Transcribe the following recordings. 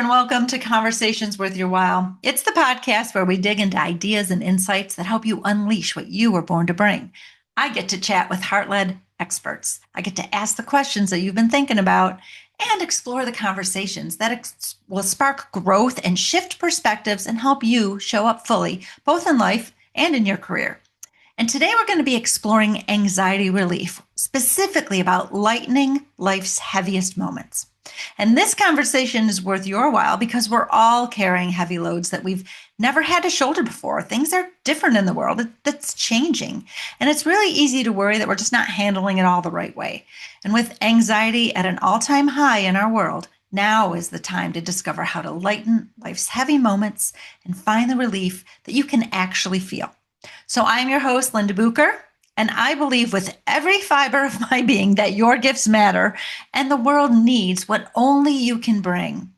and welcome to Conversations Worth Your While. It's the podcast where we dig into ideas and insights that help you unleash what you were born to bring. I get to chat with heart-led experts. I get to ask the questions that you've been thinking about and explore the conversations that will spark growth and shift perspectives and help you show up fully, both in life and in your career. And today we're going to be exploring anxiety relief, specifically about lightening life's heaviest moments. And this conversation is worth your while because we're all carrying heavy loads that we've never had to shoulder before. Things are different in the world. That's changing. And it's really easy to worry that we're just not handling it all the right way. And with anxiety at an all-time high in our world, now is the time to discover how to lighten life's heavy moments and find the relief that you can actually feel. So I'm your host, Linda Bucher. And I believe with every fiber of my being that your gifts matter and the world needs what only you can bring.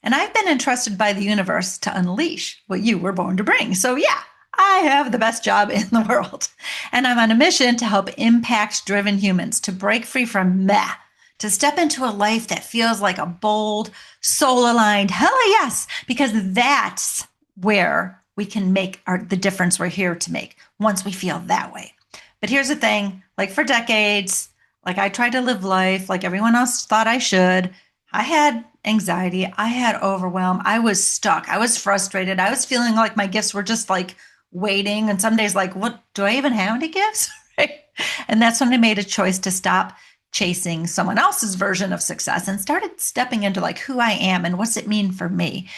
And I've been entrusted by the universe to unleash what you were born to bring. So yeah, I have the best job in the world. And I'm on a mission to help impact-driven humans to break free from meh, to step into a life that feels like a bold, soul-aligned, hell yes, because that's where we can make the difference we're here to make once we feel that way. But here's the thing, like for decades, like I tried to live life like everyone else thought I should. I had anxiety. I had overwhelm. I was stuck. I was frustrated. I was feeling like my gifts were just like waiting. And some days like, what, do I even have any gifts? Right? And that's when I made a choice to stop chasing someone else's version of success and started stepping into like who I am and what's it mean for me.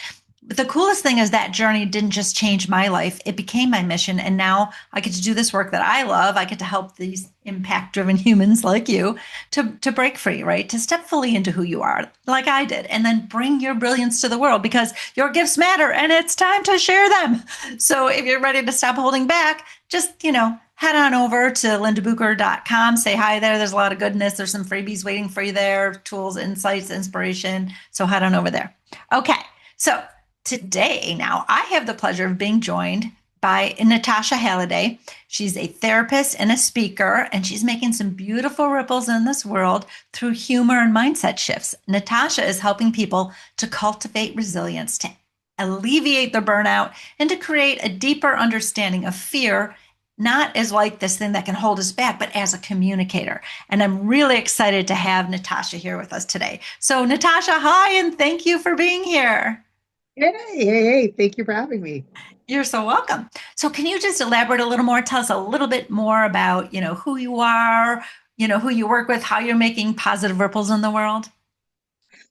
But the coolest thing is that journey didn't just change my life. It became my mission. And now I get to do this work that I love. I get to help these impact-driven humans like you to break free, right? To step fully into who you are, like I did, and then bring your brilliance to the world because your gifts matter and it's time to share them. So if you're ready to stop holding back, just, head on over to lindabucher.com. Say hi there. There's a lot of goodness. There's some freebies waiting for you there, tools, insights, inspiration. So head on over there. Okay. So today, now, I have the pleasure of being joined by Natasha Halliday. She's a therapist and a speaker, and she's making some beautiful ripples in this world through humor and mindset shifts. Natasha is helping people to cultivate resilience, to alleviate their burnout, and to create a deeper understanding of fear, not as like this thing that can hold us back, but as a communicator. And I'm really excited to have Natasha here with us today. So Natasha, hi, and thank you for being here. Hey, thank you for having me. You're so welcome. So can you just elaborate a little more? Tell us a little bit more about, who you are, who you work with, how you're making positive ripples in the world.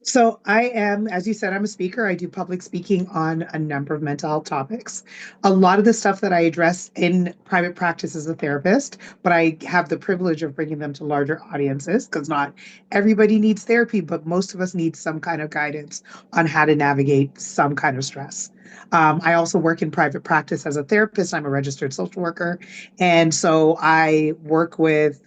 So I am, as you said, I'm a speaker. I do public speaking on a number of mental health topics. A lot of the stuff that I address in private practice as a therapist, but I have the privilege of bringing them to larger audiences because not everybody needs therapy, but most of us need some kind of guidance on how to navigate some kind of stress. I also work in private practice as a therapist. I'm a registered social worker. And so I work with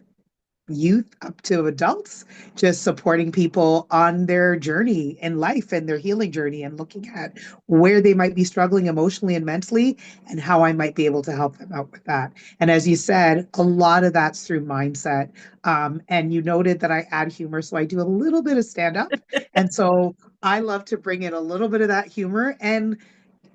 youth up to adults, just supporting people on their journey in life and their healing journey and looking at where they might be struggling emotionally and mentally and how I might be able to help them out with that. And as you said, a lot of that's through mindset. And you noted that I add humor, so I do a little bit of stand up. And so I love to bring in a little bit of that humor and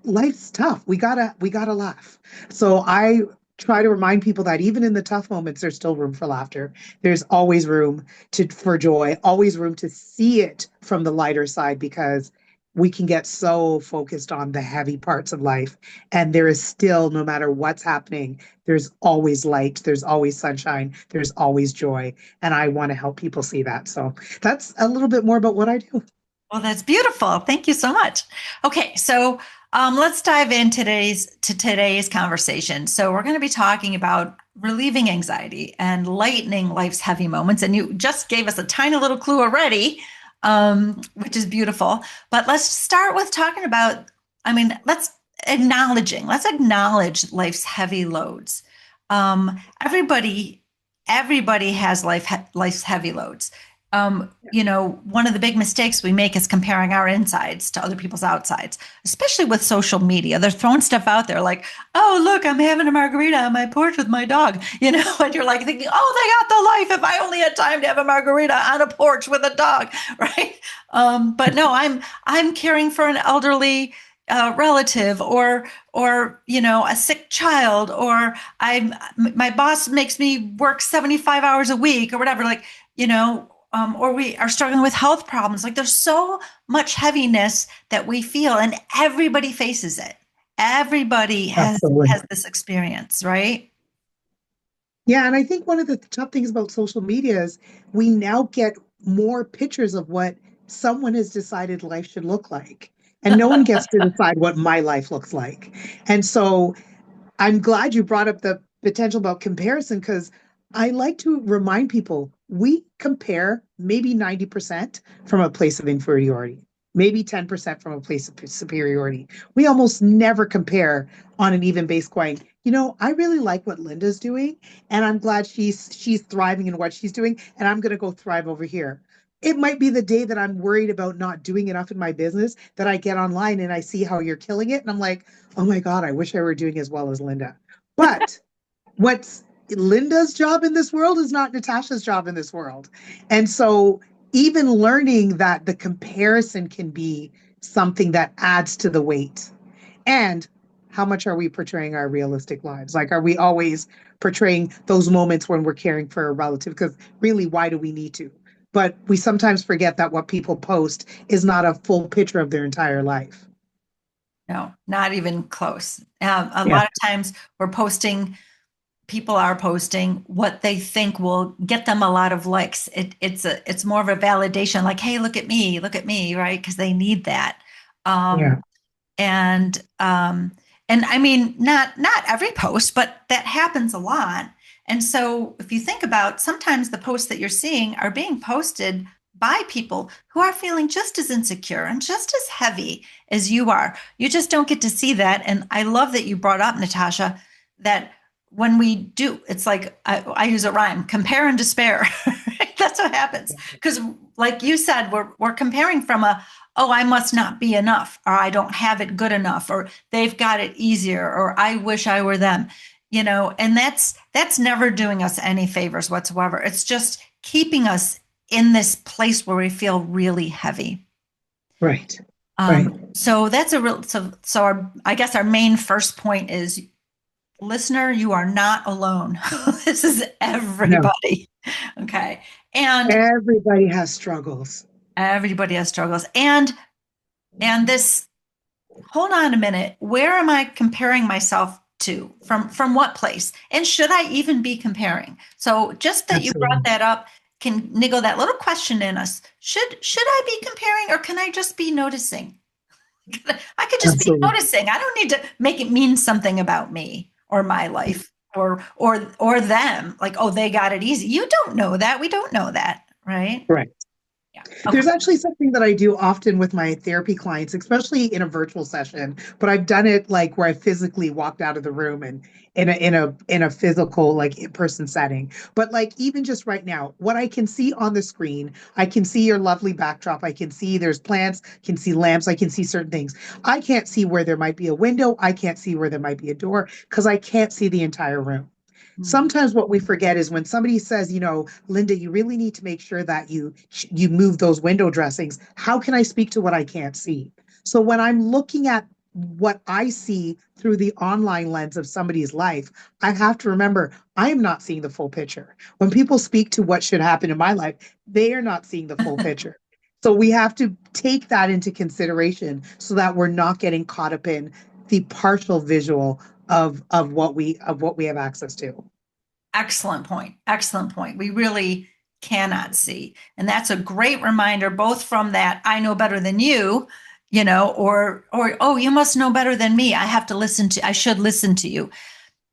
life's tough. We gotta laugh. So I try to remind people that even in the tough moments, there's still room for laughter. There's always room for joy, always room to see it from the lighter side because we can get so focused on the heavy parts of life. And there is still, no matter what's happening, there's always light, there's always sunshine, there's always joy. And I want to help people see that. So that's a little bit more about what I do. Well, that's beautiful. Thank you so much. Okay, so let's dive in today's conversation. So we're going to be talking about relieving anxiety and lightening life's heavy moments. And you just gave us a tiny little clue already, which is beautiful. But let's start with talking about, let's acknowledge life's heavy loads. Everybody has life's heavy loads. One of the big mistakes we make is comparing our insides to other people's outsides, especially with social media. They're throwing stuff out there like, oh, look, I'm having a margarita on my porch with my dog, and you're like thinking, oh, they got the life. If I only had time to have a margarita on a porch with a dog, right? But no, I'm caring for an elderly relative or a sick child, or my boss makes me work 75 hours a week or whatever, like, or we are struggling with health problems. Like there's so much heaviness that we feel, and everybody faces it. Everybody Absolutely. has this experience, right? Yeah, and I think one of the tough things about social media is we now get more pictures of what someone has decided life should look like. And no one gets to decide what my life looks like. And so I'm glad you brought up the potential about comparison because I like to remind people we compare maybe 90% from a place of inferiority, maybe 10% from a place of superiority. We almost never compare on an even base going, I really like what Linda's doing and I'm glad she's thriving in what she's doing and I'm going to go thrive over here. It might be the day that I'm worried about not doing enough in my business that I get online and I see how you're killing it and I'm like, oh my God, I wish I were doing as well as Linda. But what's Linda's job in this world is not Natasha's job in this world. And so even learning that the comparison can be something that adds to the weight. And how much are we portraying our realistic lives? Like, are we always portraying those moments when we're caring for a relative? Because really, why do we need to? But we sometimes forget that what people post is not a full picture of their entire life. No, not even close. A Yeah. lot of times people are posting what they think will get them a lot of likes. It's more of a validation, like, hey, look at me, right? Because they need that. Yeah. Um, and and I mean, not every post, but that happens a lot. And so if you think about, sometimes the posts that you're seeing are being posted by people who are feeling just as insecure and just as heavy as you are. You just don't get to see that. And I love that you brought up, Natasha, that when we do, it's like I use a rhyme: compare and despair. That's what happens. Because, like you said, we're comparing from a, oh, I must not be enough, or I don't have it good enough, or they've got it easier, or I wish I were them, and that's never doing us any favors whatsoever. It's just keeping us in this place where we feel really heavy. Right. Right. So that's a real, so I guess our main first point is, listener, you are not alone. This is No. everybody. Okay. And Everybody has struggles. everybody has struggles. And this, hold on a minute, where am I comparing myself to? From what place? And should I even be comparing? So just that you brought Absolutely. that up can niggle that little question in us. Should I be comparing, or can I just be noticing? I could just be Absolutely. noticing. I don't need to make it mean something about me or my life or them. Like, oh, they got it easy. You don't know that. We don't know that, right? Right. Yeah. Okay. There's actually something that I do often with my therapy clients, especially in a virtual session, but I've done it like where I physically walked out of the room and in a physical like in-person setting. But like even just right now, what I can see on the screen, I can see your lovely backdrop. I can see there's plants, can see lamps, I can see certain things. I can't see where there might be a window. I can't see where there might be a door because I can't see the entire room. Mm. Sometimes what we forget is when somebody says, Linda, you really need to make sure that you move those window dressings. How can I speak to what I can't see? So when I'm looking at what I see through the online lens of somebody's life, I have to remember I am not seeing the full picture. When people speak to what should happen in my life, they are not seeing the full picture. So we have to take that into consideration so that we're not getting caught up in the partial visual of what we have access to. Excellent point. Excellent point. We really cannot see. And that's a great reminder, both from that I know better than you, or oh, you must know better than me. I should listen to you.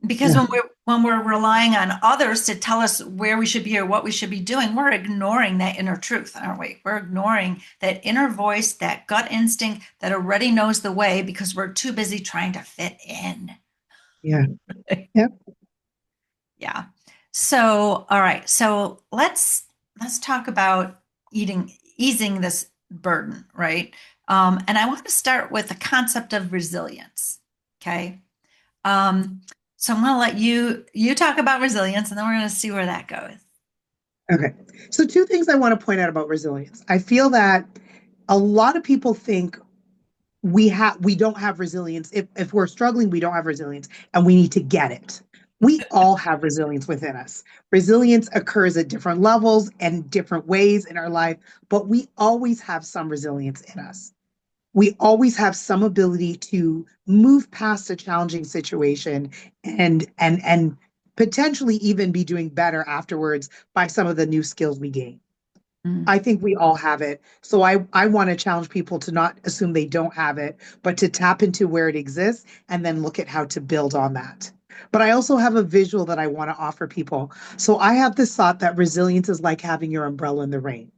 Because Yeah, when we're relying on others to tell us where we should be or what we should be doing, we're ignoring that inner truth, aren't we? We're ignoring that inner voice, that gut instinct that already knows the way, because we're too busy trying to fit in. yeah, yeah. Yeah. So, all right. So let's talk about. easing this burden, right? And I want to start with the concept of resilience. Okay. Um, so I'm going to let you talk about resilience, and then we're going to see where that goes. Okay. So two things I want to point out about resilience. I feel that a lot of people think we don't have resilience. If we're struggling, we don't have resilience and we need to get it. We all have resilience within us. Resilience occurs at different levels and different ways in our life, but we always have some resilience in us. We always have some ability to move past a challenging situation and potentially even be doing better afterwards by some of the new skills we gain. Mm. I think we all have it. So I want to challenge people to not assume they don't have it, but to tap into where it exists and then look at how to build on that. But I also have a visual that I want to offer people. So I have this thought that resilience is like having your umbrella in the rain,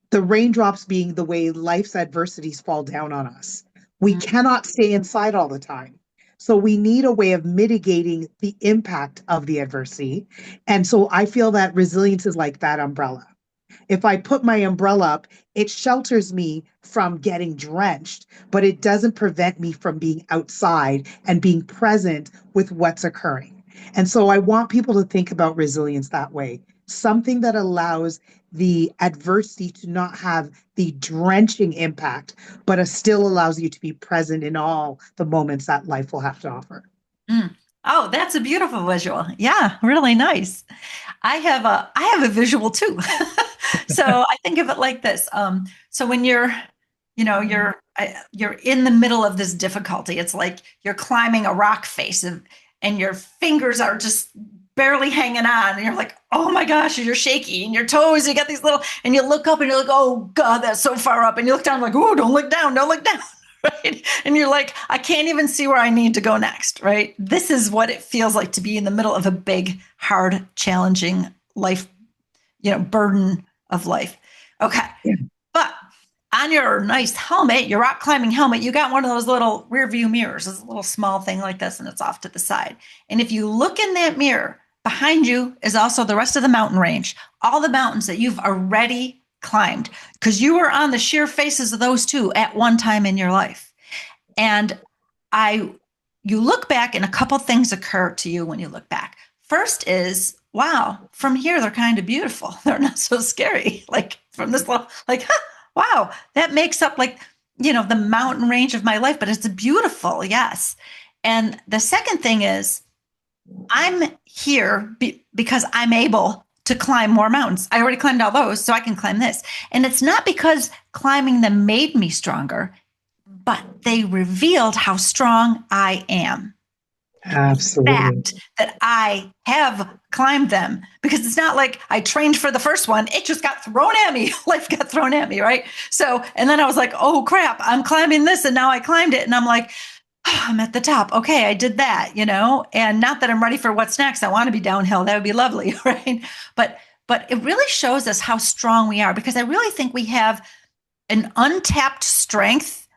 the raindrops being the way life's adversities fall down on us. We Mm. cannot stay inside all the time. So we need a way of mitigating the impact of the adversity. And so I feel that resilience is like that umbrella. If I put my umbrella up, it shelters me from getting drenched, but it doesn't prevent me from being outside and being present with what's occurring. And so I want people to think about resilience that way, something that allows the adversity to not have the drenching impact, but it still allows you to be present in all the moments that life will have to offer. Mm. Oh, that's a beautiful visual. Yeah, really nice. I have a visual too. So I think of it like this. So when you're in the middle of this difficulty, it's like you're climbing a rock face and your fingers are just barely hanging on, and you're like, oh my gosh, and you're shaky, and your toes, you got these little, and you look up and you're like, oh God, that's so far up, and you look down like, oh, don't look down, don't look down. Right? And you're like, I can't even see where I need to go next, right? This is what it feels like to be in the middle of a big, hard, challenging life, burden of life. Okay. Yeah. But on your nice helmet, your rock climbing helmet, you got one of those little rear view mirrors. It's a little small thing like this, and it's off to the side. And if you look in that mirror, behind you is also the rest of the mountain range, all the mountains that you've already climbed, because you were on the sheer faces of those two at one time in your life. And I, you look back, and a couple things occur to you when you look back. First is, wow, from here they're kind of beautiful. They're not so scary. Like from this little, like, huh, wow, that makes up like, the mountain range of my life, but it's beautiful. Yes. And the second thing is, I'm here because I'm able to climb more mountains. I already climbed all those, so I can climb this. And it's not because climbing them made me stronger, but they revealed how strong I am. Absolutely. Fact that I have climbed them, because it's not like I trained for the first one. It just got thrown at me. Life got thrown at me, right? So, and then I was like, oh crap, I'm climbing this. And now I climbed it. And I'm like, oh, I'm at the top. Okay, I did that, and not that I'm ready for what's next. I want to be downhill. That would be lovely, right? But it really shows us how strong we are, because I really think we have an untapped strength,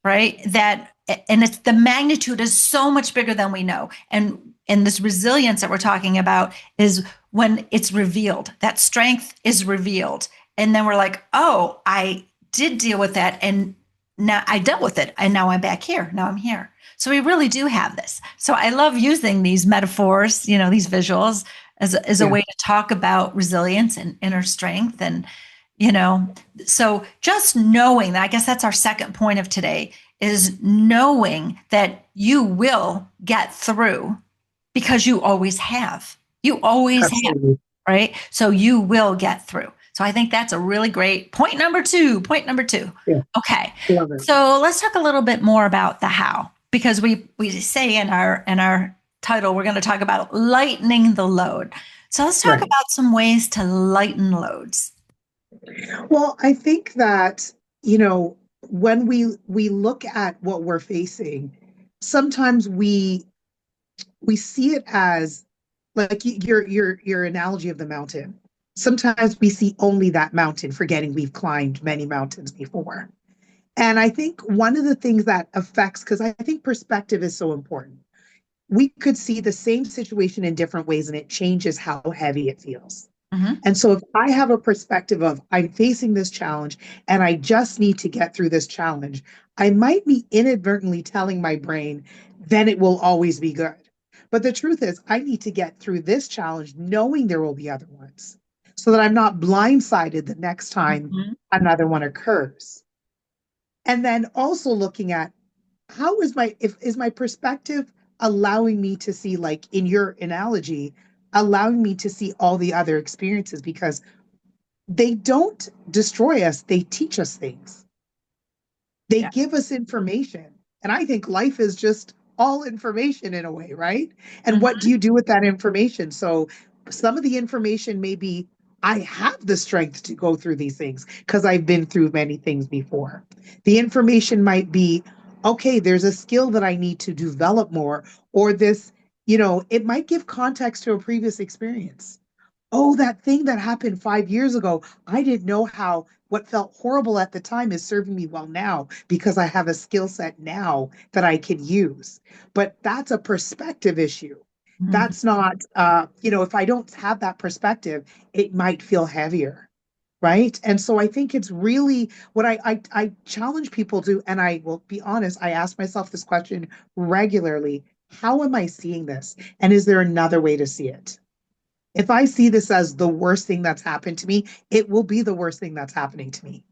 right? And it's the magnitude is so much bigger than we know. And this resilience that we're talking about is when it's revealed. That strength is revealed. And then we're like, oh, I did deal with that. And now I dealt with it. And now I'm back here. Now I'm here. So we really do have this. So I love using these metaphors, these visuals as a way to talk about resilience and inner strength. And, so just knowing that, I guess that's our second point of today, is knowing that you will get through, because you always have. You always have, Absolutely. right? So you will get through. So I think that's a really great point number two. Point number two. Yeah. Okay. Love it. So let's talk a little bit more about the how, because we say in our title, we're going to talk about lightening the load. So let's talk Right. about some ways to lighten loads. Well, I think that, when we look at what we're facing, sometimes we see it as like your analogy of the mountain. Sometimes we see only that mountain, forgetting we've climbed many mountains before. And I think one of the things that affects, because I think perspective is so important, we could see the same situation in different ways and it changes how heavy it feels. Hmm. And so if I have a perspective of I'm facing this challenge and I just need to get through this challenge, I might be inadvertently telling my brain, then it will always be good. But the truth is, I need to get through this challenge knowing there will be other ones so that I'm not blindsided the next time Hmm. another one occurs. And then also looking at how is my if is my perspective allowing me to see, like in your analogy, allowing me to see all the other experiences, because they don't destroy us, they teach us things. They Yeah. give us information. And I think life is just all information in a way, right? And what do Hmm. you do with that information? So some of the information may be, I have the strength to go through these things because I've been through many things before. The information might be, okay, there's a skill that I need to develop more, or this, it might give context to a previous experience. Oh, that thing that happened 5 years ago, I didn't know how what felt horrible at the time is serving me well now because I have a skill set now that I can use. But that's a perspective issue. Hmm. That's not, if I don't have that perspective, it might feel heavier. Right. And so I think it's really what I challenge people to, and I will be honest, I ask myself this question regularly. How am I seeing this? And is there another way to see it? If I see this as the worst thing that's happened to me, it will be the worst thing that's happening to me.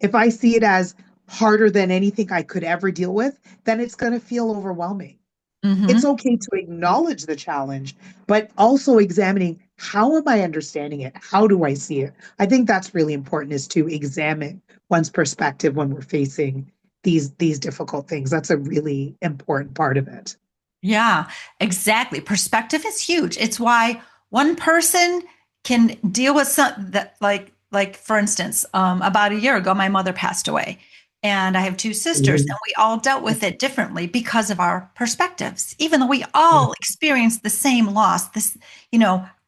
If I see it as harder than anything I could ever deal with, then it's going to feel overwhelming. It's Hmm. okay to acknowledge the challenge, but also examining, how am I understanding it? How do I see it? I think that's really important, is to examine one's perspective when we're facing these difficult things. That's a really important part of it. Yeah, exactly. Perspective is huge. It's why one person can deal with some that like for instance, about a year ago, my mother passed away. And I have two sisters, and Mhm. we all dealt with it differently because of our perspectives. Even though we all experienced the same loss, this,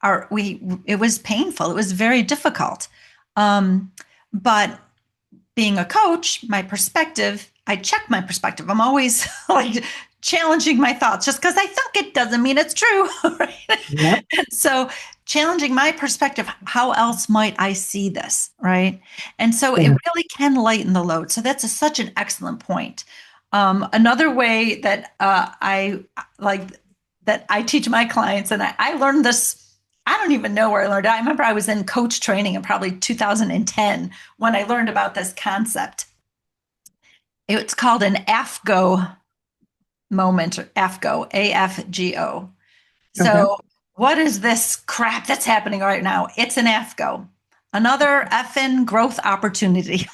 our we it was painful. It was very difficult. But being a coach, my perspective, I check my perspective. I'm always like challenging my thoughts. Just because I think it doesn't mean it's true. Right? Yep. So challenging my perspective, how else might I see this? Right. And so it Yeah. really can lighten the load. So that's such an excellent point. Another way that I like that I teach my clients, and I learned this. I don't even know where I learned it. I remember I was in coach training in probably 2010 when I learned about this concept. It's called an AFGO moment, or AFGO, AFGO. Okay. So, what is this crap that's happening right now? It's an AFGO, another effing growth opportunity,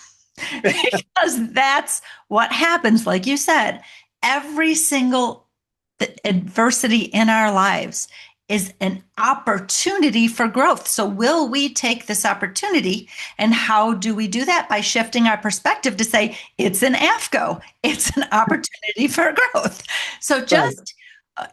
because that's what happens. Like you said, every single adversity in our lives is an opportunity for growth. So, will we take this opportunity? And how do we do that? By shifting our perspective to say, it's an AFGO, it's an opportunity for growth. So, Right. just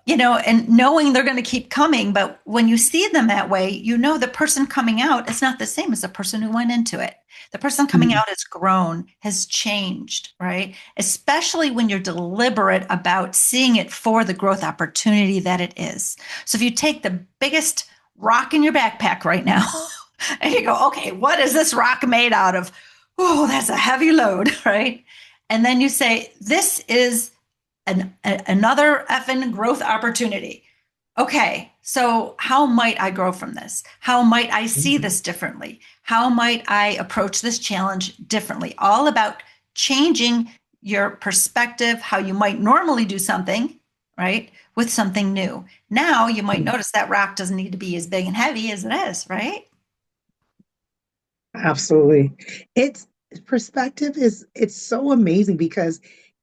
and knowing they're going to keep coming, but when you see them that way, the person coming out is not the same as the person who went into it. The person coming Mhm. out has grown, has changed, right? Especially when you're deliberate about seeing it for the growth opportunity that it is. So if you take the biggest rock in your backpack right now and you go, okay, what is this rock made out of? Oh, that's a heavy load, right? And then you say, this is another effing growth opportunity. Okay, so how might I grow from this? How might I see Mhm. this differently? How might I approach this challenge differently? All about changing your perspective, how you might normally do something, right, with something new. Now you might notice that rock doesn't need to be as big and heavy as it is, right? Absolutely. It's perspective is it's so amazing because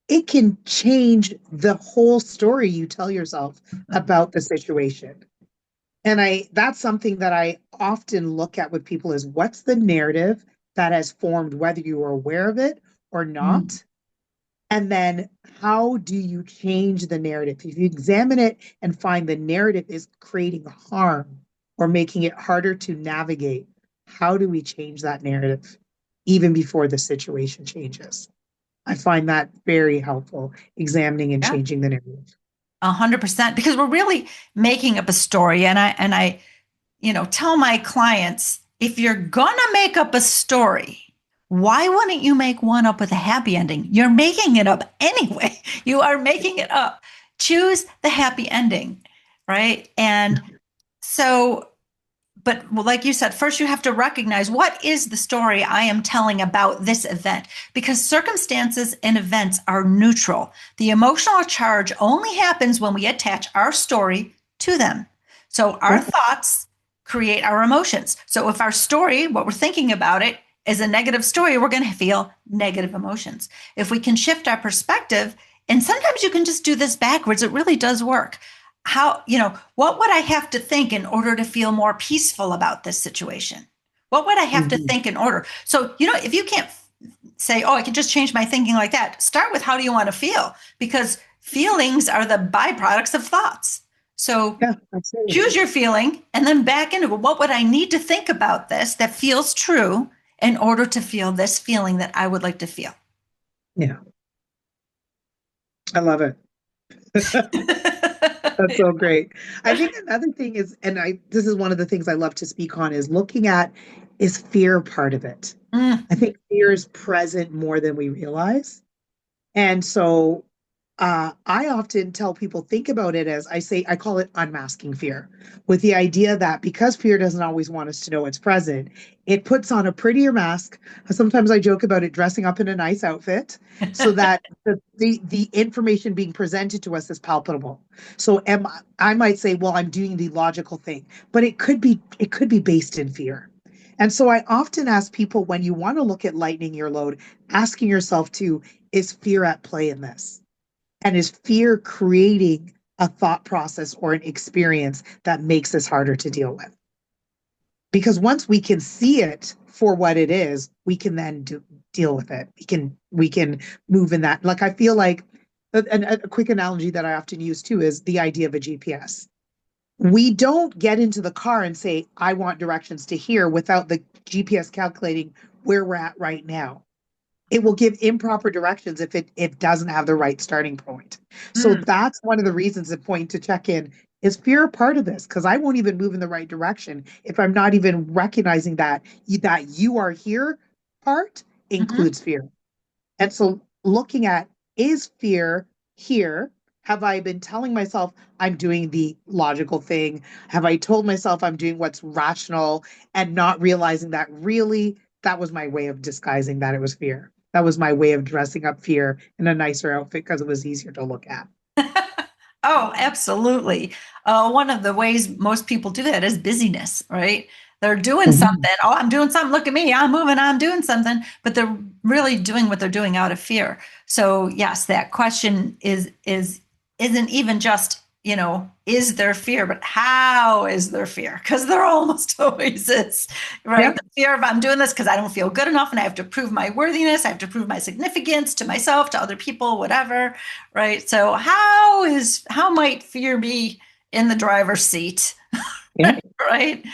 it can change the whole story you tell yourself about the situation. And that's something that I often look at with people, is what's the narrative that has formed, whether you are aware of it or Mm. not? And then how do you change the narrative? If you examine it and find the narrative is creating harm or making it harder to navigate, how do we change that narrative even before the situation changes? I find that very helpful, examining and Yeah. changing the narrative. 100%, because we're really making up a story, and I tell my clients, if you're gonna make up a story, why wouldn't you make one up with a happy ending? You're making it up anyway. You are making it up. Choose the happy ending, right? And so, but like you said, first you have to recognize, what is the story I am telling about this event? Because circumstances and events are neutral. The emotional charge only happens when we attach our story to them. So our Yeah. thoughts create our emotions. So if our story, what we're thinking about it, is a negative story, we're going to feel negative emotions. If we can shift our perspective, and sometimes you can just do this backwards, it really does work. What would I have to think in order to feel more peaceful about this situation? What would I have to Mhm. think in order? So, if you can't say, oh, I can just change my thinking like that, start with, how do you want to feel? Because feelings are the byproducts of thoughts. So Yeah, absolutely. choose your feeling and then back into it. What would I need to think about this that feels true in order to feel this feeling that I would like to feel? Yeah, I love it. That's so great. I think another thing is, and this is one of the things I love to speak on, is looking at, is fear part of it? Mm, I think fear is present more than we realize. And so I often tell people, think about it as, I call it unmasking fear, with the idea that because fear doesn't always want us to know it's present, it puts on a prettier mask. Sometimes I joke about it dressing up in a nice outfit so that the information being presented to us is palpable. So I might say, well, I'm doing the logical thing, but it could be based in fear. And so I often ask people, when you want to look at lightening your load, asking yourself too, is fear at play in this? And is fear creating a thought process or an experience that makes this harder to deal with? Because once we can see it for what it is, we can then deal with it. We can move in that. Like, I feel like a quick analogy that I often use too is the idea of a GPS. We don't get into the car and say, I want directions to here, without the GPS calculating where we're at right now. It will give improper directions if it doesn't have the right starting point. So mm, that's one of the reasons, the point to check in, is fear a part of this? Because I won't even move in the right direction if I'm not even recognizing that you are here part mhm. includes fear. And so looking at, is fear here? Have I been telling myself I'm doing the logical thing? Have I told myself I'm doing what's rational and not realizing that really that was my way of disguising that it was fear? That was my way of dressing up fear in a nicer outfit because it was easier to look at. Oh, absolutely. One of the ways most people do that is busyness, right? They're doing Mhm. something. Oh, I'm doing something. Look at me. I'm moving. I'm doing something. But they're really doing what they're doing out of fear. So yes, that question isn't even just, is there fear, but how is there fear? Because there almost always is, Yeah. right? The fear of, I'm doing this because I don't feel good enough and I have to prove my worthiness. I have to prove my significance to myself, to other people, whatever, right? So how might fear be in the driver's seat? Yeah. Right.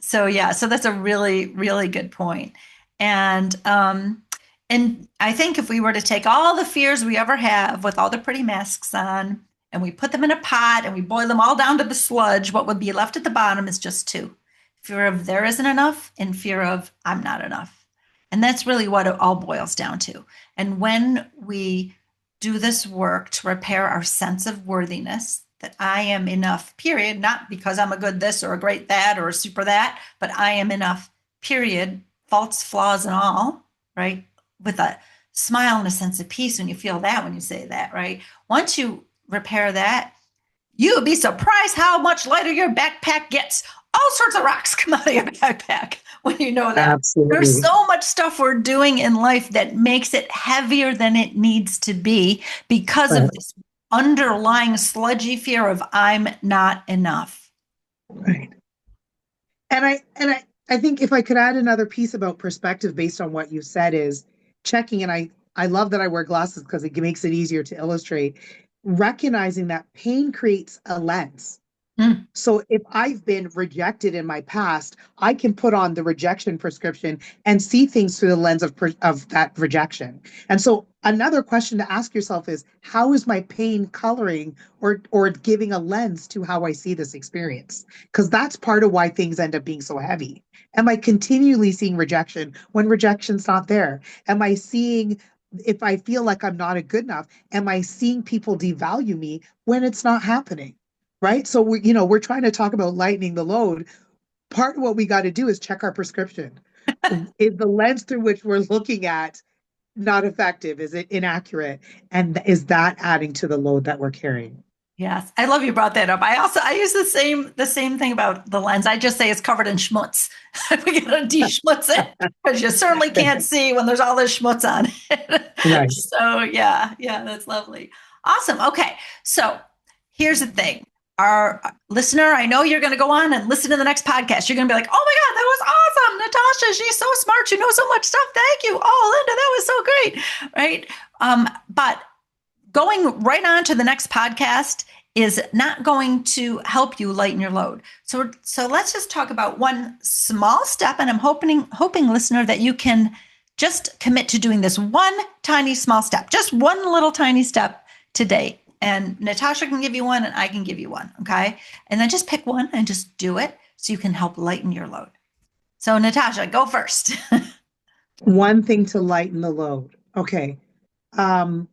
So yeah, so that's a really, really good point. And I think if we were to take all the fears we ever have with all the pretty masks on, and we put them in a pot and we boil them all down to the sludge, what would be left at the bottom is just two: fear of there isn't enough and fear of I'm not enough. And that's really what it all boils down to. And when we do this work to repair our sense of worthiness, that I am enough, period, not because I'm a good this or a great that or a super that, but I am enough, period, faults, flaws, and all, right? With a smile and a sense of peace when you feel that, when you say that, right? Once you repair that, you would be surprised how much lighter your backpack gets. All sorts of rocks come out of your backpack when you know that. There's Absolutely. so much stuff we're doing in life that makes it heavier than it needs to be because Right. of this underlying sludgy fear of I'm not enough. Right. And I think if I could add another piece about perspective based on what you said, is checking, and I love that I wear glasses because it makes it easier to illustrate, recognizing that pain creates a lens. Mm. So if I've been rejected in my past, I can put on the rejection prescription and see things through the lens of that rejection. And so another question to ask yourself is, how is my pain coloring or giving a lens to how I see this experience? Because that's part of why things end up being so heavy. Am I continually seeing rejection when rejection's not there? Am I seeing, if I feel like I'm not a good enough, am I seeing people devalue me when it's not happening? Right. So we're trying to talk about lightening the load. Part of what we got to do is check our prescription. Is the lens through which we're looking at not effective? Is it inaccurate? And is that adding to the load that we're carrying? Yes, I love you brought that up. I use the same thing about the lens. I just say it's covered in schmutz. We gotta de-schmutz it because you certainly can't see when there's all this schmutz on it. Right. So yeah, that's lovely. Awesome. Okay, so here's the thing. Our listener, I know you're going to go on and listen to the next podcast. You're going to be like, "Oh my God, that was awesome, Natasha! She's so smart. She knows so much stuff. Thank you. Oh, Linda, that was so great." Right? But going right on to the next podcast is not going to help you lighten your load. So let's just talk about one small step, and I'm hoping listener that you can just commit to doing this one tiny small step, just one little tiny step today. And Natasha can give you one, and I can give you one, okay? And then just pick one and just do it so you can help lighten your load. So Natasha, go first. One thing to lighten the load. Okay. Um,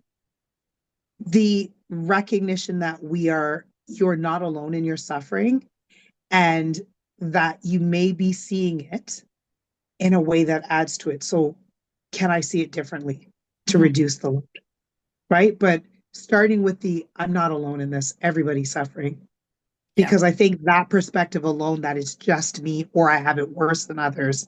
the recognition that you're not alone in your suffering, and that you may be seeing it in a way that adds to it. So can I see it differently to Mhm. reduce the load? Right. But starting with I'm not alone in this, everybody's suffering. Yeah. Because I think that perspective alone, that it's just me or I have it worse than others,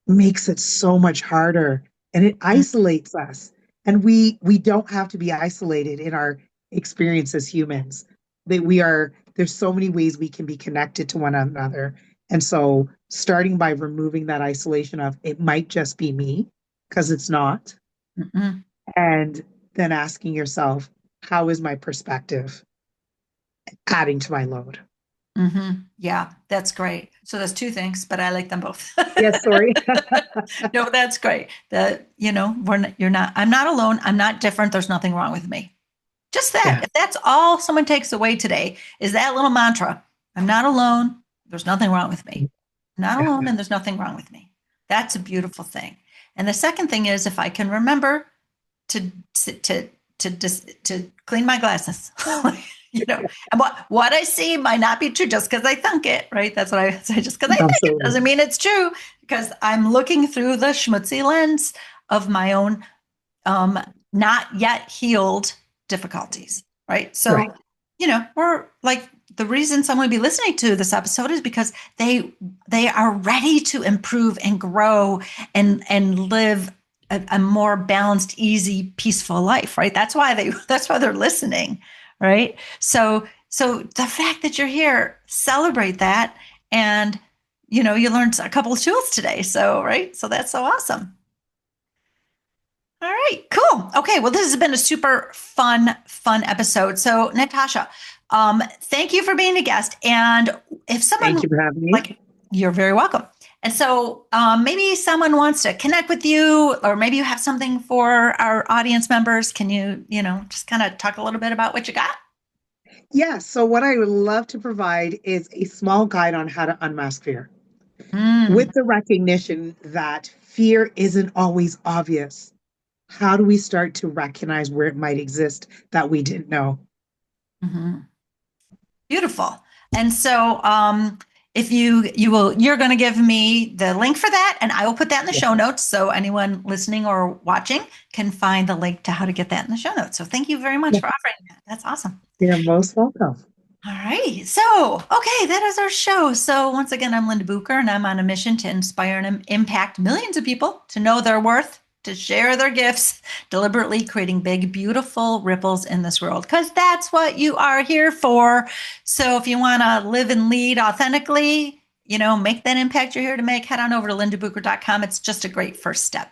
makes it so much harder, and it isolates us. And we don't have to be isolated in our experience as humans. There's so many ways we can be connected to one another. And so starting by removing that isolation of it might just be me, because it's not, Mm-mm. and then asking yourself, how is my perspective adding to my load? Mm-hmm. Yeah, that's great. So there's two things, but I like them both. Yes, sorry. No, that's great. You're not, I'm not alone. I'm not different. There's nothing wrong with me. Just that. Yeah, If that's all someone takes away today is that little mantra, I'm not alone. There's nothing wrong with me. I'm not alone yeah, and there's nothing wrong with me. That's a beautiful thing. And the second thing is if I can remember to to to clean my glasses. And what I see might not be true just because I think it, right? That's what I say. Just because I think it absolutely. doesn't mean it's true because I'm looking through the schmutzy lens of my own um, not yet healed difficulties, right? Right. So, we're like the reason someone would be listening to this episode is because they are ready to improve and grow and live a more balanced, easy, peaceful life, right? That's why they're listening, right? So the fact that you're here, celebrate that, and you learned a couple of tools today. So right, so that's so awesome. All right, cool. Okay, well, this has been a super fun episode. So, Natasha, thank you for being a guest. And if someone Thank you for having me. like, you're very welcome. And so, maybe someone wants to connect with you, or maybe you have something for our audience members. Can you, just kind of talk a little bit about what you got? Yeah, so what I would love to provide is a small guide on how to unmask fear, Mm, with the recognition that fear isn't always obvious. How do we start to recognize where it might exist that we didn't know? mhm. Beautiful. And so, if you're going to give me the link for that, and I will put that in the Yeah, show notes so anyone listening or watching can find the link to how to get that in the show notes. So thank you very much yeah, for offering that. That's awesome. you're most welcome. All right. So, okay, that is our show. So, once again, I'm Linda Bucher, and I'm on a mission to inspire and impact millions of people to know their worth, to share their gifts, deliberately creating big, beautiful ripples in this world, because that's what you are here for. So, if you want to live and lead authentically, make that impact you're here to make, head on over to lindabucher.com. It's just a great first step.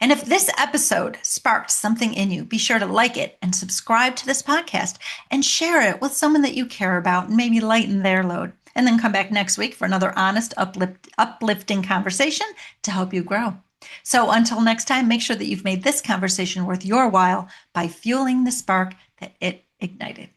And if this episode sparked something in you, be sure to like it and subscribe to this podcast and share it with someone that you care about and maybe lighten their load. And then come back next week for another honest, uplifting conversation to help you grow. So until next time, make sure that you've made this conversation worth your while by fueling the spark that it ignited.